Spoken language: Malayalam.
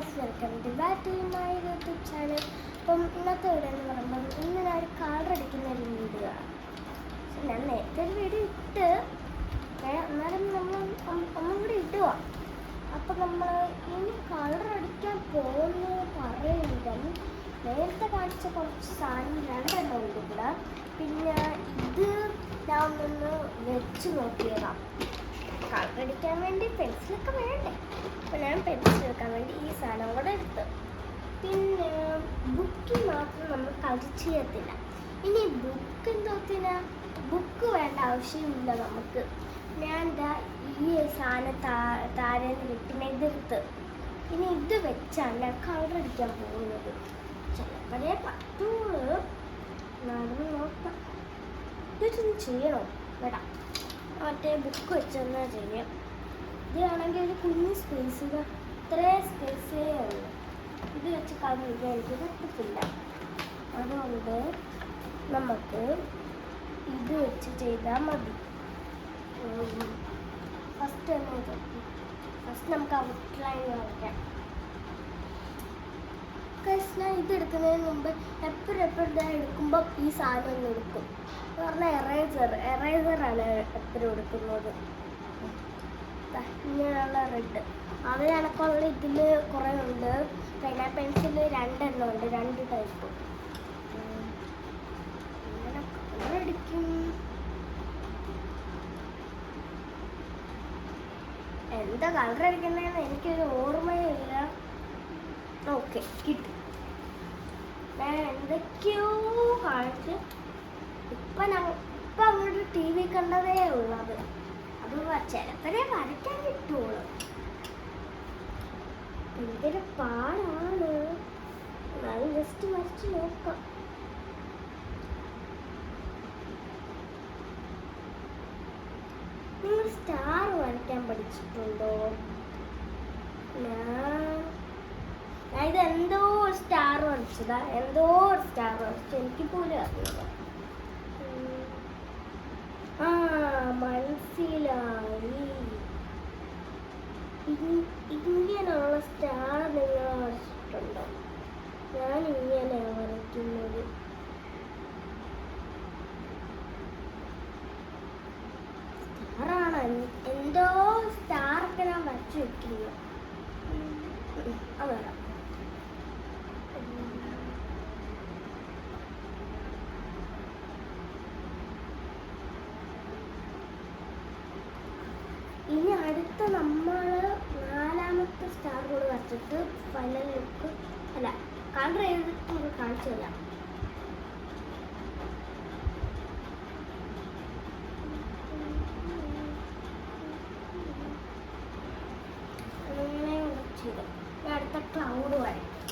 Guys, welcome to back to my YouTube channel. അപ്പം ഇന്നത്തെ വീഡിയോ എന്ന് പറയുമ്പം ഇന്ന് ഞാൻ ഒരു കളർ അടിക്കുന്ന ഒരു വീഡിയോ ആണ്. ഞാൻ നേരത്തെ ഒരു വീഡിയോ ഇട്ട് അന്നേരം നമ്മൾ ഒന്നും കൂടി ഇടുക. അപ്പം നമ്മൾ ഇനി കളർ അടിക്കാൻ പോകുന്നു പറയുമ്പം നേരത്തെ കാണിച്ച കുറച്ച് സാധനം രണ്ടെണ്ണം ഉണ്ട് ഇവിടെ. പിന്നെ ഇത് ഞാൻ ഒന്ന് വെച്ച് നോക്കിയതാണ്. കളർ അടിക്കാൻ വേണ്ടി പെൻസിലൊക്കെ വേണ്ടേ, അപ്പോൾ ഞാൻ പെൻസിൽ എടുക്കാൻ വേണ്ടി ഈ സാധനം കൂടെ എടുത്ത്. പിന്നെ ബുക്കിൽ മാത്രം നമ്മൾ കളർ ചെയ്യത്തില്ല. ഇനി ബുക്ക് എന്തോത്തിനാ, ബുക്ക് വേണ്ട ആവശ്യമില്ല നമുക്ക്. ഞാൻ എന്താ ഈ സാധനം താരേന്ന് കിട്ടുന്ന ഇതെടുത്ത് ഇനി ഇത് വെച്ചാണ് ഞാൻ കളർ അടിക്കാൻ പോകുന്നത്. ചിലപ്പോഴേ പറ്റുള്ളൂ, നടന്ന് നോക്കാം. ഇതൊന്നും ചെയ്യണോ വേണ്ട, മറ്റേ ബുക്ക് വെച്ചെന്നാ ചെയ്യാം. ഇതാണെങ്കിൽ ഒരു കുഞ്ഞ് സ്പേസ്, ഇത്രയും സ്പേസേ ഉള്ളൂ. ഇത് വെച്ച് കളർ ചെയ്യാൻ എനിക്ക് പറ്റത്തില്ല. അതുകൊണ്ട് നമുക്ക് ഇത് വെച്ച് ചെയ്താൽ മതി. ഫസ്റ്റ് നമുക്ക് ഔട്ട്ലൈൻ വരയ്ക്കാം. ഞാൻ ഇത് എടുക്കുന്നതിന് മുമ്പ് എപ്പോഴും എടുക്കുമ്പോൾ ഈ സാധനം ഒന്ന് എടുക്കും. എന്ന് പറഞ്ഞാൽ എറേസറാണ് എപ്പോഴും എടുക്കുന്നത്. ഇങ്ങനെയുള്ള റെഡ് അത് കണക്കുള്ള ഇതിൽ കുറേ ഉണ്ട്. പിന്നെ പെൻസിൽ രണ്ടെണ്ണം ഉണ്ട്, 2 ടൈപ്പ്. ഇങ്ങനെ കളർ അടിക്കും. എന്താ കളർ അടിക്കുന്നതെന്ന് എനിക്കൊരു ഓർമ്മയില്ല. ഓക്കെ, കിട്ടി. ഞാൻ എന്തൊക്കെയോ കാണിച്ച് ഇപ്പം അങ്ങോട്ട് TV കണ്ടതേ ഉള്ളത്. അത് ചിലപ്പോഴേ വരയ്ക്കാൻ കിട്ടുള്ളൂ. എന്തൊരു പാടാണ്. എന്നാലും ജസ്റ്റ് വരച്ച് നോക്കാം. നിങ്ങൾ സ്റ്റാർ വരയ്ക്കാൻ പഠിച്ചിട്ടുണ്ടോ? ഇത് എന്തോ ഒരു സ്റ്റാർ വരച്ചതാ, എനിക്ക് പോലും അറിയില്ല. മനസ്സിലായി. ഇങ്ങനെയുള്ള സ്റ്റാർ നിങ്ങൾ വരച്ചിട്ടുണ്ടോ? ഞാൻ ഇങ്ങനെയാണ് വരയ്ക്കുന്നത്. സ്റ്റാറാണ്, എന്തോ സ്റ്റാറൊക്കെ ഞാൻ വരച്ചു വെക്കുന്നു. അതാണ് ഇനി അടുത്ത നമ്മൾ 4ാമത്തെ സ്റ്റാർ കൂടെ വരച്ചിട്ട് ഫൈനൽ ലുക്ക് അല്ല കളർ ചെയ്തിട്ട് നമുക്ക് കാണിച്ചു തരാം. അടുത്ത ക്ലൗഡ് വരയ്ക്കും.